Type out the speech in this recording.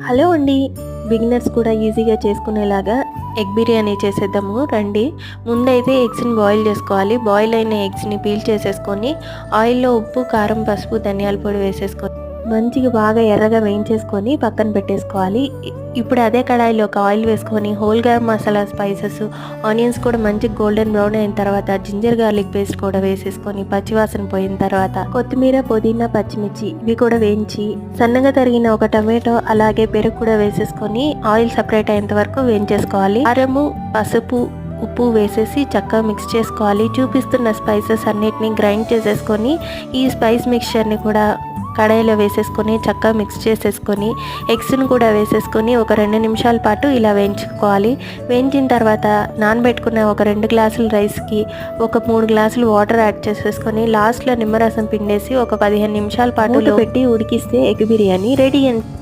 Hello అండి. Beginners కూడా ఈజీగా చేసుకునేలాగా ఎగ్ బిర్యానీ చేసేద్దాము రండి. ముందైతే ఎగ్స్‌ని బాయిల్ చేసుకోవాలి. బాయిల్ అయిన ఎగ్స్‌ని పీల్ చేసేసుకొని ఆయిల్‌లో ఉప్పు, కారం, పసుపు, ధనియాల పొడి వేసేసుకొని మంచిగా బాగా ఎర్రగా వేయించేసుకొని పక్కన పెట్టేసుకోవాలి. ఇప్పుడు అదే కడాయిలో ఒక ఆయిల్ వేసుకొని whole garam masala, spices, onions కూడా మంచి గోల్డెన్ బ్రౌన్ అయిన తర్వాత జింజర్ గార్లిక్ పేస్ట్ కూడా వేసేసుకొని పచ్చివాసన పోయిన తర్వాత కొత్తిమీర, పుదీనా, పచ్చిమిర్చి ఇవి కూడా వేయించి సన్నగా తరిగిన ఒక టమాటో అలాగే పెరుగు కూడా వేసేసుకొని ఆయిల్ సపరేట్ అయ్యేంత వరకు వేయించేసుకోవాలి. కారము, పసుపు, ఉప్పు వేసేసి చక్కగా మిక్స్ చేసుకోవాలి. చూపిస్తున్న స్పైసెస్ అన్నిటిని గ్రైండ్ చేసేసుకొని ఈ స్పైస్ మిక్స్చర్ని కూడా కడాయిలో వేసేసుకొని చక్కగా మిక్స్ చేసేసుకొని ఎగ్స్ని కూడా వేసేసుకొని ఒక 2 నిమిషాల పాటు ఇలా వేయించుకోవాలి. వేయించిన తర్వాత నానబెట్టుకున్న ఒక 2 గ్లాసుల రైస్కి ఒక 3 గ్లాసులు వాటర్ యాడ్ చేసేసుకొని లాస్ట్లో నిమ్మరసం పిండేసి ఒక 15 నిమిషాల పాటు పెట్టి ఉడికిస్తే ఎగ్ బిర్యానీ రెడీ.